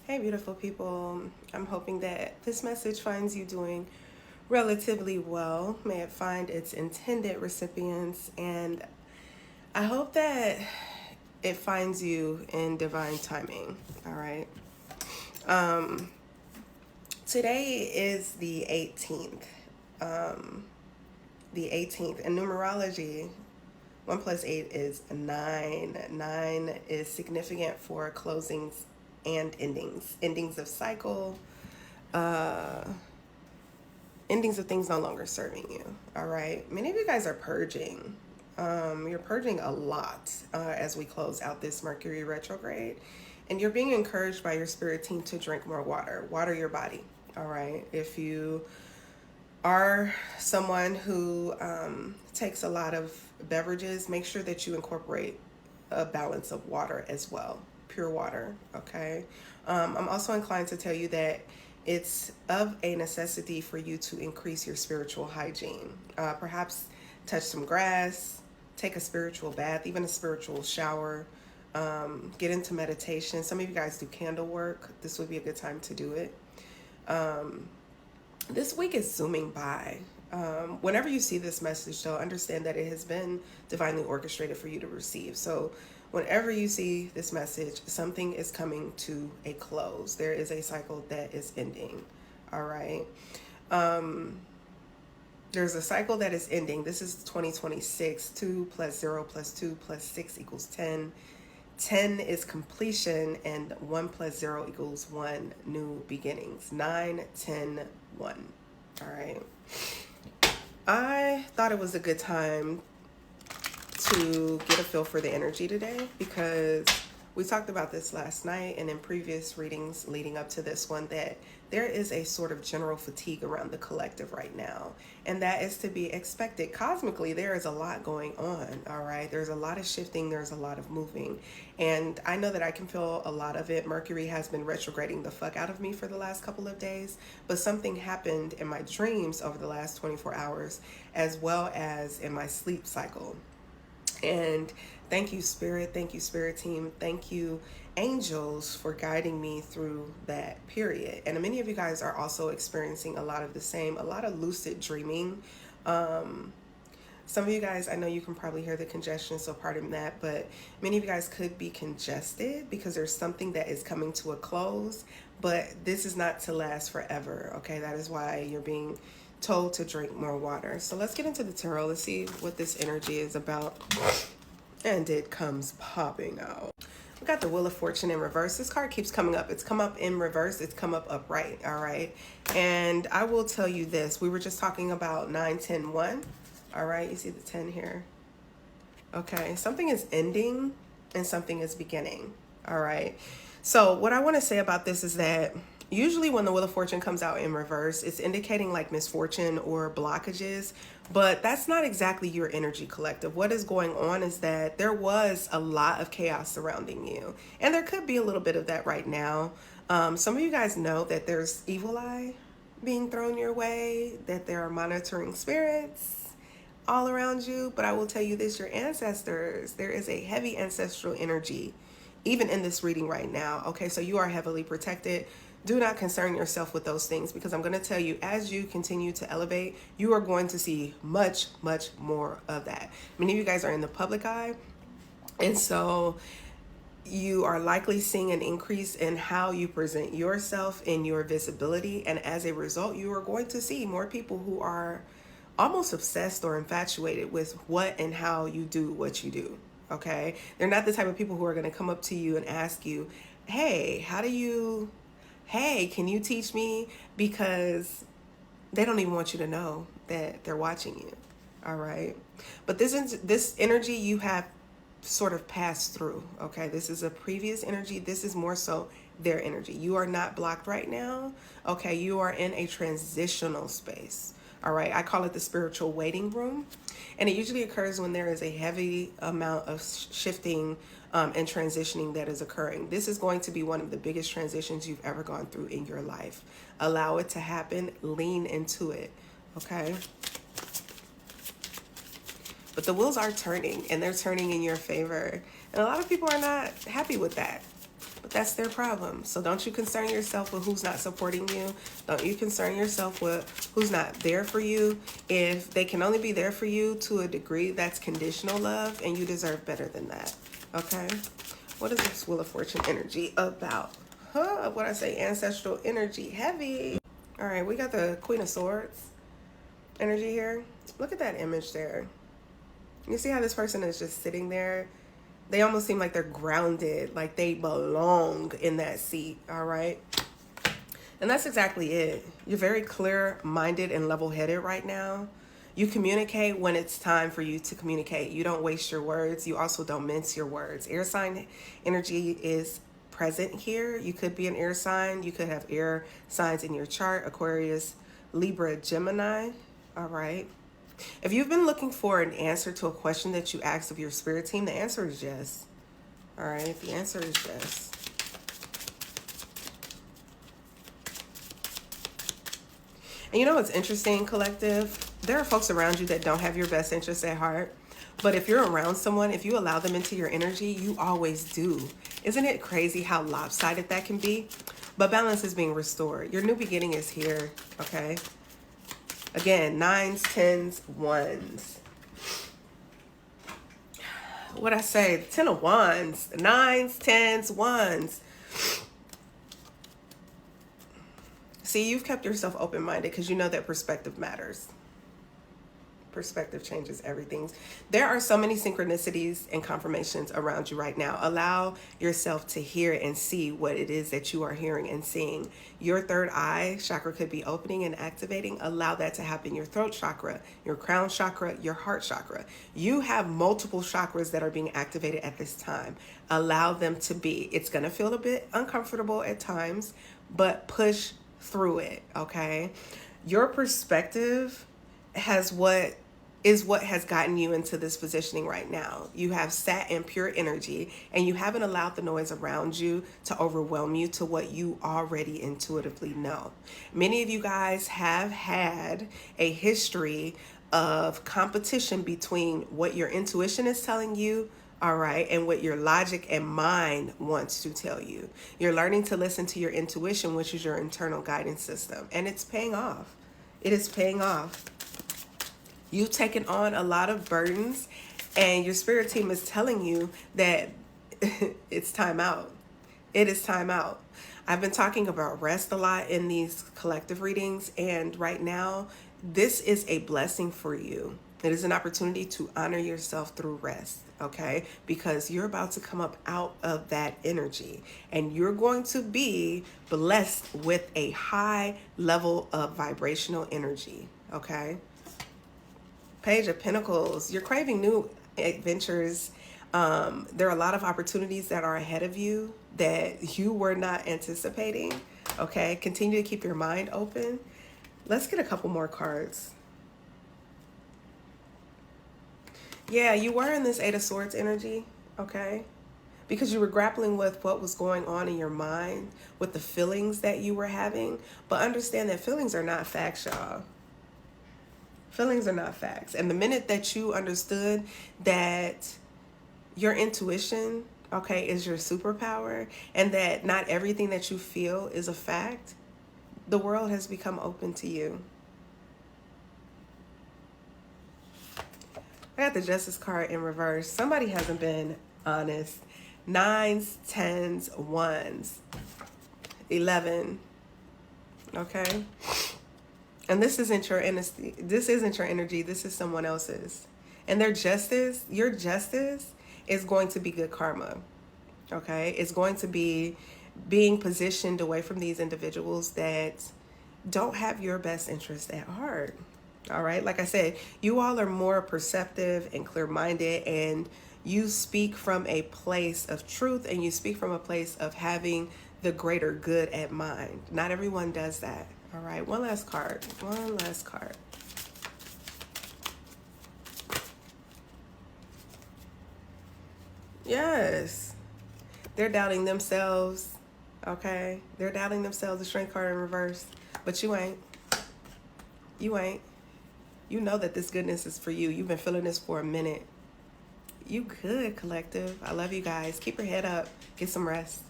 Hey, beautiful people. I'm hoping that this message finds you doing relatively well. May it find its intended recipients, and I hope that it finds you in divine timing. All right. Um, Today is the 18th. The 18th. In numerology, 1 plus 8 is 9. 9 is significant for closings and endings of cycle, uh, endings of things no longer serving you. All right. Many of you guys are purging. You're purging a lot as we close out this Mercury retrograde. And you're being encouraged by your spirit team to drink more water. Water your body. All right. If you are someone who takes a lot of beverages, make sure that you incorporate a balance of water as well, pure water. Okay. I'm also inclined to tell you that it's of a necessity for you to increase your spiritual hygiene. Perhaps touch some grass, take a spiritual bath, even a spiritual shower. Get into meditation. Some of you guys do candle work. This would be a good time to do it. This week is zooming by. Whenever you see this message, though, understand that it has been divinely orchestrated for you to receive. So, whenever you see this message, something is coming to a close. There is a cycle that is ending. All right. There's a cycle that is ending. This is 2026. 2 plus 0 plus 2 plus 6 equals 10. 10 is completion, and 1 plus 0 equals 1, new beginnings. 9, 10, 1. All right. I thought it was a good time to get a feel for the energy today because we talked about this last night and in previous readings leading up to this one that there is a sort of general fatigue around the collective right now. And that is to be expected. Cosmically, there is a lot going on, all right? There's a lot of shifting, there's a lot of moving. And I know that I can feel a lot of it. Mercury has been retrograding the fuck out of me for the last couple of days, but something happened in my dreams over the last 24 hours, as well as in my sleep cycle. And thank you, Spirit. Thank you, Spirit Team. Thank you, angels, for guiding me through that period. And many of you guys are also experiencing a lot of the same, a lot of lucid dreaming. Some of you guys, I know you can probably hear the congestion, so pardon that, but many of you guys could be congested because there's something that is coming to a close, but this is not to last forever, okay? That is why you're being told to drink more water. So let's get into the tarot. Let's see what this energy is about. And it comes popping out. We got the Wheel of Fortune in reverse. This card keeps coming up. It's come up in reverse. It's come up upright. All right. And I will tell you this. We were just talking about 9, 10, 1. All right. You see the 10 here. Okay. Something is ending and something is beginning. All right. So what I want to say about this is that usually when the Wheel of Fortune comes out in reverse, it's indicating like misfortune or blockages, but that's not exactly your energy, collective. What is going on is that there was a lot of chaos surrounding you, and there could be a little bit of that right now. Some of you guys know that there's evil eye being thrown your way, that there are monitoring spirits all around you, but I will tell you this, your ancestors, there is a heavy ancestral energy even in this reading right now. Okay, so you are heavily protected. Do not concern yourself with those things because I'm going to tell you, as you continue to elevate, you are going to see much, much more of that. Many of you guys are in the public eye, and so you are likely seeing an increase in how you present yourself in your visibility. And as a result, you are going to see more people who are almost obsessed or infatuated with what and how you do what you do. Okay? They're not the type of people who are going to come up to you and ask you, hey, can you teach me? Because they don't even want you to know that they're watching you. All right. But this energy you have sort of passed through. Okay. This is a previous energy. This is more so their energy. You are not blocked right now. Okay. You are in a transitional space. All right. I call it the spiritual waiting room. And it usually occurs when there is a heavy amount of shifting and transitioning that is occurring. This is going to be one of the biggest transitions you've ever gone through in your life. Allow it to happen. Lean into it. Okay. But the wheels are turning, and they're turning in your favor. And a lot of people are not happy with that. But That's their problem. So don't you concern yourself with who's not supporting you. Don't you concern yourself with who's not there for you. If they can only be there for you to a degree, that's conditional love, and you deserve better than that. Okay? What is this Wheel of Fortune energy about? What I say, ancestral energy, heavy. All right, we got the Queen of Swords energy here. Look at that image there. You see how this person is just sitting there? They almost seem like they're grounded, like they belong in that seat, all right? And that's exactly it. You're very clear-minded and level-headed right now. You communicate when it's time for you to communicate. You don't waste your words. You also don't mince your words. Air sign energy is present here. You could be an air sign. You could have air signs in your chart. Aquarius, Libra, Gemini, all right? If you've been looking for an answer to a question that you asked of your spirit team, the answer is yes. All right, the answer is yes. And you know what's interesting, collective? There are folks around you that don't have your best interests at heart. But if you're around someone, if you allow them into your energy, you always do. Isn't it crazy how lopsided that can be? But balance is being restored. Your new beginning is here, okay? Again, 9s, 10s, 1s. What I say? 10 of Wands, 9s, 10s, 1s. See, you've kept yourself open-minded because you know that perspective matters. Perspective changes everything. There are so many synchronicities and confirmations around you right now. Allow yourself to hear and see what it is that you are hearing and seeing. Your third eye chakra could be opening and activating. Allow that to happen. Your throat chakra, your crown chakra, your heart chakra. You have multiple chakras that are being activated at this time. Allow them to be. It's going to feel a bit uncomfortable at times, but push through it, okay? Your perspective has what has gotten you into this positioning right now. You have sat in pure energy and you haven't allowed the noise around you to overwhelm you to what you already intuitively know. Many of you guys have had a history of competition between what your intuition is telling you, all right, and what your logic and mind wants to tell you. You're learning to listen to your intuition, which is your internal guidance system, and it's paying off. It is paying off. You've taken on a lot of burdens, and your spirit team is telling you that it's time out. It is time out. I've been talking about rest a lot in these collective readings, and right now, this is a blessing for you. It is an opportunity to honor yourself through rest, okay? Because you're about to come up out of that energy, and you're going to be blessed with a high level of vibrational energy, okay? Page of Pentacles, you're craving new adventures. There are a lot of opportunities that are ahead of you that you were not anticipating, okay? Continue to keep your mind open. Let's get a couple more cards. Yeah, you were in this Eight of Swords energy, okay? Because you were grappling with what was going on in your mind, with the feelings that you were having. But understand that feelings are not facts, y'all. Feelings are not facts. And the minute that you understood that your intuition, okay, is your superpower, and that not everything that you feel is a fact, the world has become open to you. I got the Justice card in reverse. Somebody hasn't been honest. 9s, 10s, 1s, 11. Okay? And this isn't your energy. This isn't your energy. This is someone else's. And their justice, your justice, is going to be good karma. Okay? It's going to be being positioned away from these individuals that don't have your best interest at heart. All right? Like I said, you all are more perceptive and clear-minded, and you speak from a place of truth, and you speak from a place of having the greater good at mind. Not everyone does that. All right, one last card. One last card. Yes. They're doubting themselves, okay? They're doubting themselves, the Strength card in reverse. But you ain't. You ain't. You know that this goodness is for you. You've been feeling this for a minute. You good, collective. I love you guys. Keep your head up. Get some rest.